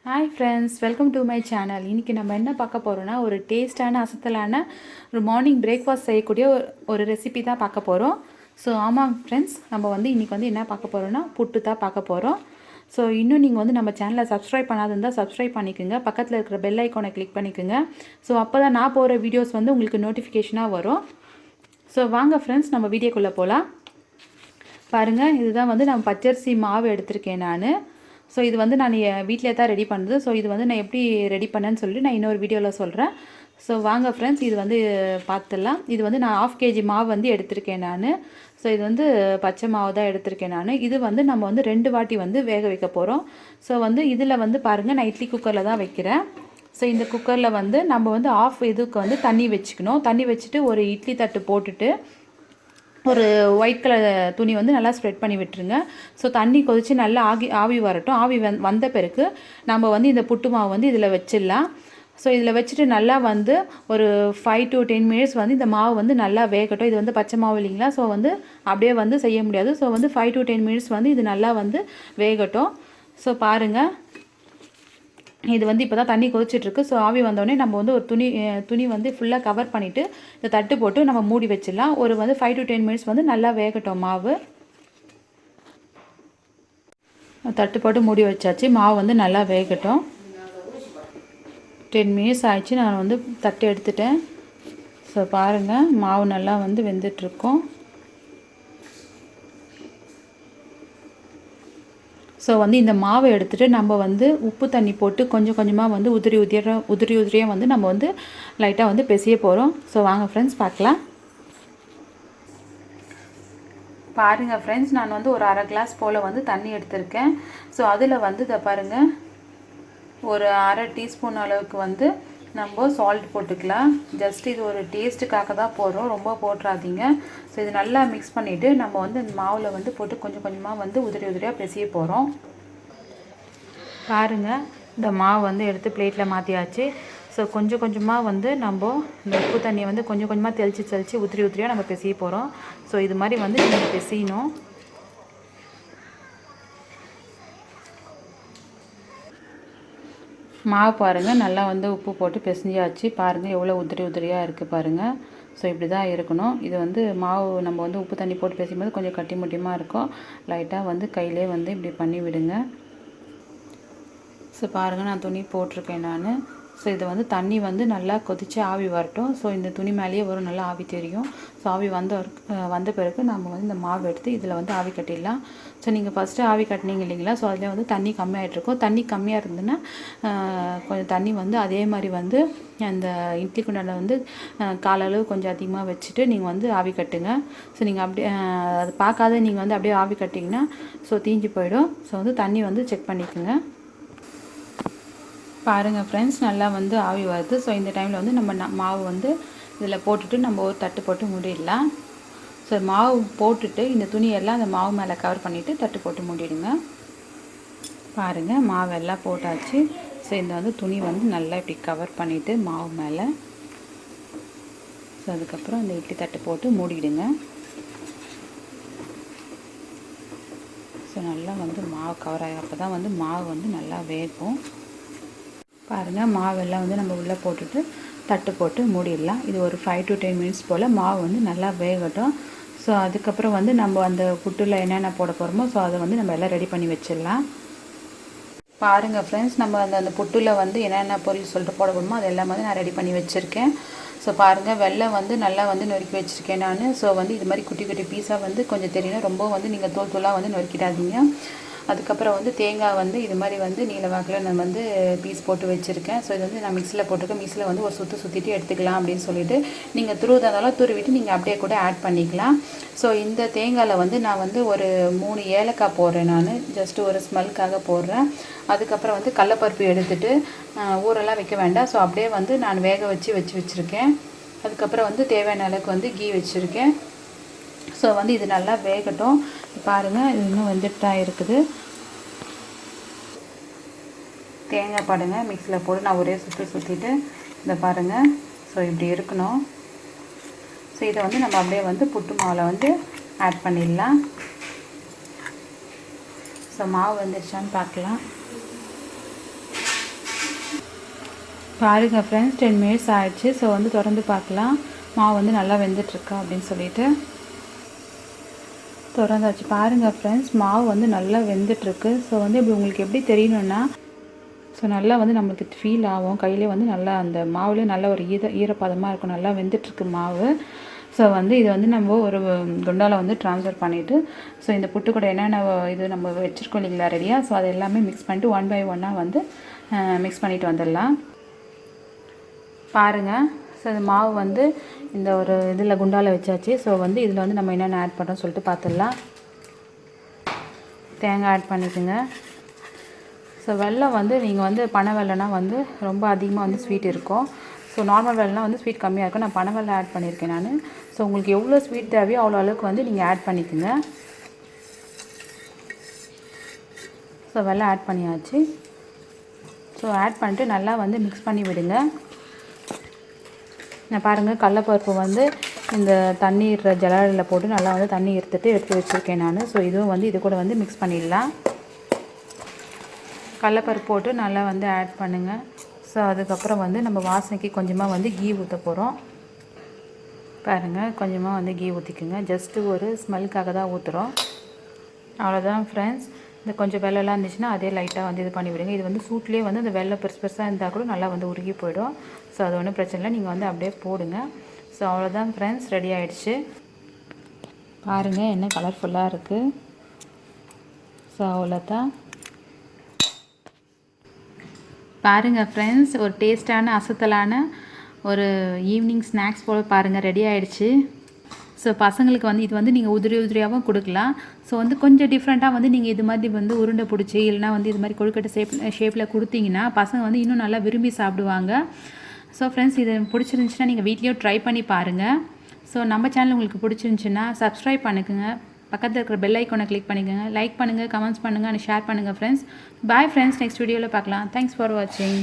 Hi friends, welcome to my channel. இன்றைக்கி நம்ம என்ன பார்க்க போகிறோன்னா, ஒரு டேஸ்டான அசத்தலான ஒரு மார்னிங் பிரேக்ஃபாஸ்ட் செய்யக்கூடிய ஒரு ரெசிபி தான் பார்க்க போகிறோம். ஸோ ஆமாம் ஃப்ரெண்ட்ஸ், நம்ம இன்றைக்கி என்ன பார்க்க போகிறோன்னா, புட்டு தான் பார்க்க போகிறோம். ஸோ இன்னும் நீங்கள் நம்ம சேனலை சப்ஸ்கிரைப் பண்ணாதிருந்தால் சப்ஸ்கிரைப் பண்ணிக்கோங்க. பக்கத்தில் இருக்கிற பெல் ஐக்கானை கிளிக் பண்ணிக்கோங்க. ஸோ அப்போ தான் நான் போகிற வீடியோஸ் உங்களுக்கு நோட்டிஃபிகேஷனாக வரும். ஸோ வாங்க ஃப்ரெண்ட்ஸ், நம்ம வீடியோக்குள்ளே போகலாம். பாருங்கள், இதுதான் நான் பச்சரிசி மாவு எடுத்திருக்கேன் நான். ஸோ இது நான் வீட்டிலே தான் ரெடி பண்ணுறது. ஸோ இது நான் எப்படி ரெடி பண்ணேன்னு சொல்லிட்டு நான் இன்னொரு வீடியோவில் சொல்கிறேன். ஸோ வாங்க ஃப்ரெண்ட்ஸ், இது பார்த்துடலாம். இது நான் 1/2 kg மாவு எடுத்திருக்கேன் நான். ஸோ இது பச்சை மாவு தான் எடுத்திருக்கேன் நான். இது நம்ம 2 வாட்டி வேக வைக்க போகிறோம். ஸோ இதில் பாருங்கள், நான் இட்லி குக்கரில் தான் வைக்கிறேன். ஸோ இந்த குக்கரில் நம்ம ஆஃப் இதுக்கு தண்ணி வச்சுக்கணும். தண்ணி வச்சுட்டு ஒரு இட்லி தட்டு போட்டுட்டு ஒரு ஒயிட் கலர் துணி நல்லா ஸ்ப்ரெட் பண்ணி விட்டுருங்க. ஸோ தண்ணி கொதித்து நல்லா ஆவி வரட்டும். ஆவி வந்த பிறகு நம்ம இந்த புட்டு மாவு இதில் வச்சிடலாம். ஸோ இதில் வச்சுட்டு நல்லா ஒரு 5 to 10 minutes இந்த மாவு நல்லா வேகட்டும். இது பச்சை மாவு இல்லைங்களா. ஸோ அப்படியே செய்ய முடியாது. ஸோ 5 to 10 minutes இது நல்லா வேகட்டும். ஸோ பாருங்கள், இது இப்போ தான் தண்ணி கொதிச்சிட்ருக்கு. ஸோ ஆவி வந்தோடனே நம்ம ஒரு துணி ஃபுல்லாக கவர் பண்ணிவிட்டு இந்த தட்டு போட்டு நம்ம மூடி வச்சிடலாம். ஒரு 5 to 10 minutes நல்லா வேகட்டும் மாவு. தட்டு போட்டு மூடி வச்சாச்சு. மாவு நல்லா வேகட்டும். 10 minutes ஆயிடுச்சு. நான் தட்டு எடுத்துட்டேன். ஸோ பாருங்கள், மாவு நல்லா வெந்துட்டுருக்கோம். ஸோ இந்த மாவை எடுத்துகிட்டு நம்ம உப்பு தண்ணி போட்டு கொஞ்சம் கொஞ்சமாக உதிரியாக நம்ம லைட்டாக பிசைய போகிறோம். ஸோ வாங்க ஃப்ரெண்ட்ஸ் பார்க்கலாம். பாருங்கள் ஃப்ரெண்ட்ஸ், நான் ஒரு 1/2 glass போல் தண்ணி எடுத்திருக்கேன். ஸோ அதில் இதை பாருங்கள், ஒரு 1/2 teaspoon அளவுக்கு நம்ம சால்ட் போட்டுக்கலாம். ஜஸ்ட் இது ஒரு டேஸ்ட்டுக்காக தான் போடுறோம், ரொம்ப போட்டுறாதீங்க. ஸோ இது நல்லா மிக்ஸ் பண்ணிவிட்டு நம்ம இந்த மாவில் போட்டு கொஞ்சம் கொஞ்சமாக உதிரியாக பிசைய போகிறோம். பாருங்கள், இந்த மாவு எடுத்து பிளேட்டில் மாற்றியாச்சு. ஸோ கொஞ்சம் கொஞ்சமாக நம்ம இந்த உப்பு தண்ணியை கொஞ்சம் கொஞ்சமாக தெளித்து உதிரியாக நம்ம பிசைய போகிறோம். ஸோ இது மாதிரி நீங்கள் பிசையணும். மாவு பாருங்கள், நல்லா உப்பு போட்டு பிசைஞ்சாச்சு. பாருங்கள் எவ்வளோ உதிரியாக இருக்குது பாருங்கள். ஸோ இப்படி தான் இருக்கணும். இது மாவு நம்ம உப்பு தண்ணி போட்டு பிசையும்போது கொஞ்சம் கட்டி முட்டியமாக இருக்கும். லைட்டாக கையிலே இப்படி பண்ணி விடுங்க. ஸோ பாருங்கள், நான் துணி போட்டிருக்கேன் நான். ஸோ இதை தண்ணி நல்லா கொதித்து ஆவி வரட்டும். ஸோ இந்த துணி மேலேயே வரும், நல்லா ஆவி தெரியும். ஸோ ஆவி வந்த பிறகு நம்ம இந்த மாவு எடுத்து இதில் ஆவி கட்டிடலாம். ஸோ நீங்கள் ஃபஸ்ட்டு ஆவி கட்டினீங்க இல்லைங்களா. ஸோ அதில் தண்ணி கம்மியாகிட்ருக்கும். தண்ணி கம்மியாக இருந்ததுன்னா கொஞ்சம் தண்ணி அதே மாதிரி அந்த இட்லி குண்டானில் காலளவு கொஞ்சம் அதிகமாக வச்சுட்டு நீங்கள் ஆவி கட்டுங்க. ஸோ நீங்கள் அப்படியே அது பார்க்காத நீங்கள் அப்படியே ஆவி கட்டிங்கன்னா ஸோ தீஞ்சு போயிடும். ஸோ தண்ணி செக் பண்ணிக்கோங்க. பாருங்கள் ஃப்ரெண்ட்ஸ், நல்லா ஆவி வருது. ஸோ இந்த டைமில் நம்ம மாவு இதில் போட்டுட்டு நம்ம ஒரு தட்டு போட்டு மூடிடலாம். ஸோ மாவு போட்டுட்டு இந்த துணியெல்லாம் அந்த மாவு மேலே கவர் பண்ணிவிட்டு தட்டு போட்டு மூடிடுங்க. பாருங்கள், மாவு எல்லாம் போட்டாச்சு. ஸோ இந்த துணி நல்லா இப்படி கவர் பண்ணிவிட்டு மாவு மேலே, ஸோ அதுக்கப்புறம் இந்த இட்லி தட்டு போட்டு மூடிடுங்க. ஸோ நல்லா மாவு கவர் ஆகி அப்போ தான் மாவு நல்லா வேகும். பாருங்கள், மாவெல்லாம் நம்ம உள்ளே போட்டுட்டு தட்டு போட்டு மூடிடலாம். இது ஒரு 5 to 10 minutes போல் மாவு நல்லா வேகட்டும். ஸோ அதுக்கப்புறம் நம்ம அந்த புட்டில் என்னென்ன போட போகிறோமோ ஸோ அதை நம்ம எல்லாம் ரெடி பண்ணி வச்சிடலாம். பாருங்கள் ஃப்ரெண்ட்ஸ், நம்ம அந்த புட்டில் என்னென்ன பொருள் சொல்லிட்டு போட போகிறோமோ அது எல்லாமே நான் ரெடி பண்ணி வச்சுருக்கேன். ஸோ பாருங்கள், வெள்ளை நல்லா நொறுக்கி வச்சுருக்கேன் நான். ஸோ இது மாதிரி குட்டி குட்டி பீஸாக கொஞ்சம் தெரியணும். ரொம்ப நீங்கள் தூளாக நொறுக்கிடாதீங்க. அதுக்கப்புறம் தேங்காய் இது மாதிரி நீல வாக்கில் நான் பீஸ் போட்டு வச்சுருக்கேன். ஸோ இது நான் மிக்சியில் போட்டிருக்கேன். மிக்சியில் ஒரு சுற்றிட்டு எடுத்துக்கலாம் அப்படின்னு சொல்லிட்டு நீங்கள் துருவதாலும் துருவிட்டு நீங்கள் அப்படியே கூட ஆட் பண்ணிக்கலாம். ஸோ இந்த தேங்காயில் நான் ஒரு 3 ஏலக்காய் போடுறேன் நான். ஜஸ்ட்டு ஒரு ஸ்மெல்லுக்காக போடுறேன். அதுக்கப்புறம் கடலப்பருப்பு எடுத்துகிட்டு ஊரெல்லாம் வைக்க வேண்டாம். ஸோ அப்படியே நான் வேக வச்சுருக்கேன். அதுக்கப்புறம் தேவையான அளவுக்கு கீ வச்சுருக்கேன். ஸோ இது நல்லா வேகட்டும். பாருங்கள், இது இன்னும் வந்துட்டு தான் இருக்குது. தேங்காய் பாருங்கள், மிக்சியில் போட்டு நான் ஒரே சுற்றிட்டு இதை பாருங்கள். ஸோ இப்படி இருக்கணும். ஸோ இதை நம்ம அப்படியே புட்டு மாவில் ஆட் பண்ணிடலாம். ஸோ மாவு வந்துருச்சான்னு பார்க்கலாம். பாருங்கள் ஃப்ரெண்ட்ஸ் 10 மினிட்ஸ் ஆகிடுச்சு. ஸோ வந்து திறந்து பார்க்கலாம் மாவு வந்து நல்லா வெந்துட்டுருக்கா அப்படின்னு சொல்லிட்டு திறந்தாச்சு. பாருங்கள் ஃப்ரெண்ட்ஸ் மாவு வந்து நல்லா வெந்துட்டுருக்கு. ஸோ வந்து இப்படி உங்களுக்கு எப்படி தெரியணுன்னா, ஸோ நல்லா வந்து நம்மளுக்கு ஃபீல் ஆகும். கையிலே வந்து நல்லா அந்த மாவுலேயே நல்ல ஒரு ஈரப்பதமாக இருக்கும். நல்லா வெந்துட்டுருக்கு மாவு. ஸோ வந்து இது வந்து நம்ம ஒரு குண்டாவில் வந்து ட்ரான்ஸ்ஃபர் பண்ணிவிட்டு, ஸோ இந்த புட்டு கூட என்னென்ன இது நம்ம வச்சுருக்கோம் இல்லைங்களா ரெடியாக, ஸோ அது எல்லாமே மிக்ஸ் பண்ணிட்டு 1 by 1 வந்து மிக்ஸ் பண்ணிவிட்டு வந்துடலாம். பாருங்கள், ஸோ இந்த மாவு வந்து இந்த ஒரு இதில் குண்டாவில் வச்சாச்சு. ஸோ வந்து இதில் வந்து நம்ம என்னென்ன ஆட் பண்ணுறோம்னு சொல்லிட்டு பார்த்துடலாம். தேங்காய் ஆட் பண்ணிக்கோங்க. ஸோ வெல்லம் வந்து நீங்கள் வந்து பனை வெல்லம்னா வந்து ரொம்ப அதிகமாக வந்து ஸ்வீட் இருக்கும். ஸோ நார்மல் வெல்லம்னா வந்து ஸ்வீட் கம்மியாக இருக்கும். நான் பனை வெல்லம் ஆட் பண்ணியிருக்கேன் நான். ஸோ உங்களுக்கு எவ்வளோ ஸ்வீட் தேவையோ அவ்வளோ அளவுக்கு வந்து நீங்கள் ஆட் பண்ணிக்கோங்க. ஸோ வெல்லம் ஆட் பண்ணியாச்சு. ஸோ ஆட் பண்ணிட்டு நல்லா வந்து மிக்ஸ் பண்ணி விடுங்க. நான் பாருங்கள் கடலைப்பருப்பு வந்து இந்த தண்ணீர் ஜல்லடையில் போட்டு நல்லா வந்து தண்ணி எடுத்து வச்சுருக்கேன் நான். ஸோ இதுவும் வந்து இது கூட வந்து மிக்ஸ் பண்ணிடலாம். கடலைப்பருப்பு போட்டு நல்லா வந்து ஆட் பண்ணுங்கள். ஸோ அதுக்கப்புறம் வந்து நம்ம வாசனைக்கு கொஞ்சமாக வந்து கீ ஊற்ற போகிறோம். பாருங்கள், கொஞ்சமாக வந்து கீ ஊற்றிக்குங்க. ஜஸ்ட்டு ஒரு ஸ்மெல்லுக்காக தான் ஊற்றுறோம். அவ்வளோதான் ஃப்ரெண்ட்ஸ். இந்த கொஞ்சம் வெள்ளம்லாம் இருந்துச்சுன்னா அதே லைட்டாக வந்து இது பண்ணி விடுங்க. இது வந்து சூட்லேயே வந்து இந்த வெள்ளம் பெருசாக இருந்தால் கூட நல்லா வந்து உருகி போயிடும். ஸோ அது ஒன்றும் பிரச்சனை இல்லை, நீங்கள் வந்து அப்படியே போடுங்க. ஸோ அவ்வளோதான் ஃப்ரெண்ட்ஸ், ரெடி ஆகிடுச்சு. பாருங்கள் என்ன கலர்ஃபுல்லாக இருக்குது. ஸோ அவ்வளோதான். பாருங்கள் ஃப்ரெண்ட்ஸ், ஒரு டேஸ்டான அசத்தலான ஒரு ஈவினிங் ஸ்நாக்ஸ் போல் பாருங்கள் ரெடி ஆகிடுச்சு. ஸோ பசங்களுக்கு வந்து இது வந்து நீங்கள் உதிரியாகவும் கொடுக்கலாம். ஸோ வந்து கொஞ்சம் டிஃப்ரெண்ட்டாக வந்து நீங்கள் இது மாதிரி வந்து உருண்டை பிடிச்சி இல்லைனா வந்து இது மாதிரி கொழுக்கட்டை ஷேப்பில் கொடுத்தீங்கன்னா பசங்க வந்து இன்னும் நல்லா விரும்பி சாப்பிடுவாங்க. ஸோ ஃப்ரெண்ட்ஸ், இது பிடிச்சிருந்துச்சுன்னா நீங்கள் வீட்லேயும் ட்ரை பண்ணி பாருங்கள். ஸோ நம்ம சேனல் உங்களுக்கு பிடிச்சிருந்துச்சுன்னா சப்ஸ்கிரைப் பண்ணிக்கோங்க. பக்கத்தில் இருக்கிற பெல் ஐக்கானை கிளிக் பண்ணிக்கோங்க. லைக் பண்ணுங்கள், கமெண்ட்ஸ் பண்ணுங்கள், அண்ட் ஷேர் பண்ணுங்கள் ஃப்ரெண்ட்ஸ். பாய் ஃப்ரெண்ட்ஸ், நெக்ஸ்ட் வீடியோவில் பார்க்கலாம். தேங்க்ஸ் ஃபார் வாட்சிங்.